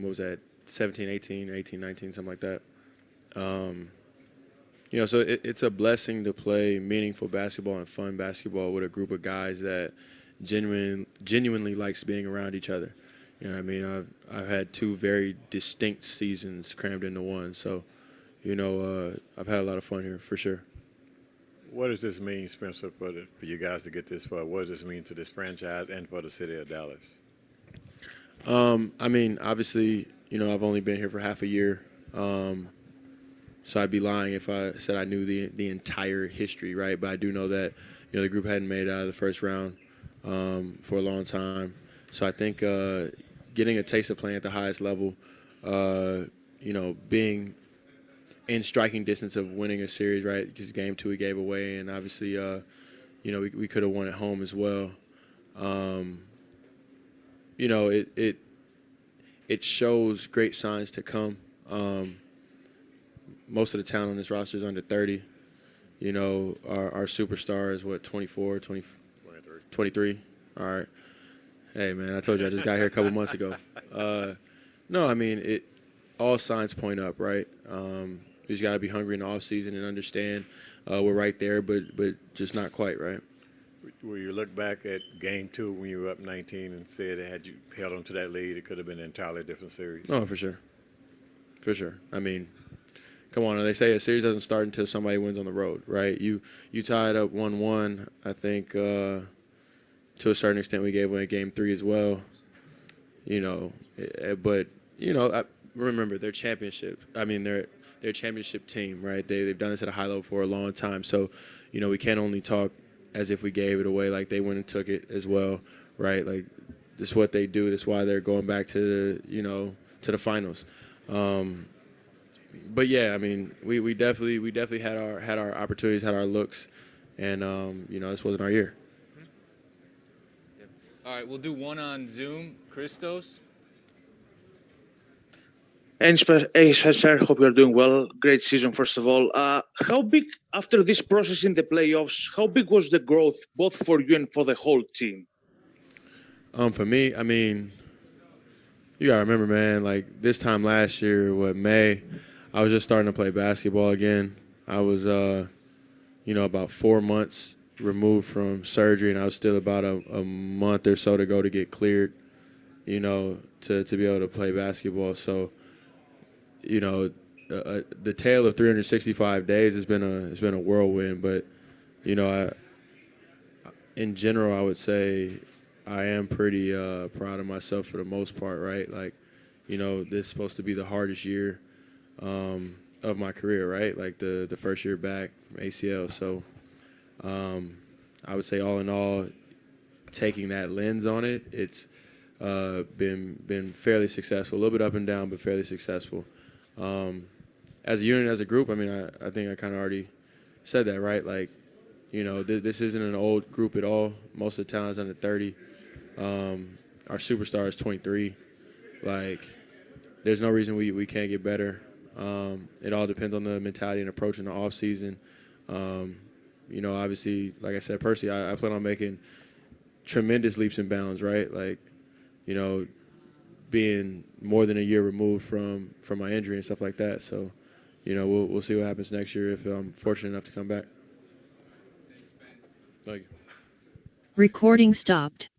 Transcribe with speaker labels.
Speaker 1: what was that, 17, 18, 18, 19, something like that. So it's a blessing to play meaningful basketball and fun basketball with a group of guys that genuinely likes being around each other. You know what I mean? I've had two very distinct seasons crammed into one. So, I've had a lot of fun here for sure.
Speaker 2: What does this mean, Spencer, for you guys to get this far? What does this mean to this franchise and for the city of Dallas?
Speaker 1: Obviously, I've only been here for half a year. So I'd be lying if I said I knew the entire history, right? But I do know that, the group hadn't made it out of the first round for a long time. So I think getting a taste of playing at the highest level, being in striking distance of winning a series, right? Because game 2 we gave away, and obviously, we could have won at home as well. It shows great signs to come. Most of the talent on this roster is under 30. Our superstar is, 24, 23. All right. Hey, man, I told you I just got here a couple months ago. All signs point up, right? You just got to be hungry in the offseason and understand we're right there, but just not quite, right?
Speaker 2: Will you look back at game 2 when you were up 19 and said that had you held on to that lead, it could have been an entirely different series?
Speaker 1: Oh, for sure. For sure. Come on, they say a series doesn't start until somebody wins on the road, right? You tied up 1-1, I think, to a certain extent we gave away game 3 as well. Remember, they're championship. They're a championship team, right? They've done this at a high level for a long time. So, we can't only talk as if we gave it away, like they went and took it as well, right? Like, this is what they do. That's why they're going back to the finals. But yeah, we definitely had our opportunities, had our looks, and this wasn't our year.
Speaker 3: All right, we'll do one on Zoom. Christos.
Speaker 4: Hey, Spencer, hope you're doing well. Great season, first of all. How big, after this process in the playoffs, how big was the growth both for you and for the whole team?
Speaker 1: For me, you got to remember, man, like this time last year, May, I was just starting to play basketball again. I was, about 4 months removed from surgery, and I was still about a month or so to go to get cleared, to be able to play basketball. So, the tale of 365 days has been a whirlwind. But, in general, I would say I am pretty proud of myself for the most part, right? Like, this is supposed to be the hardest year of my career, right? Like the first year back from ACL. So I would say all in all, taking that lens on it, it's been fairly successful. A little bit up and down, but fairly successful. As a unit, as a group, I think I kind of already said that, right? Like, this isn't an old group at all. Most of the talent's under 30. Our superstar is 23. Like, there's no reason we can't get better. It all depends on the mentality and approach in the off season. Obviously, like I said, personally, I plan on making tremendous leaps and bounds, right? Like, being more than a year removed from my injury and stuff like that. So, we'll see what happens next year if I'm fortunate enough to come back. Thank you.
Speaker 5: Recording stopped.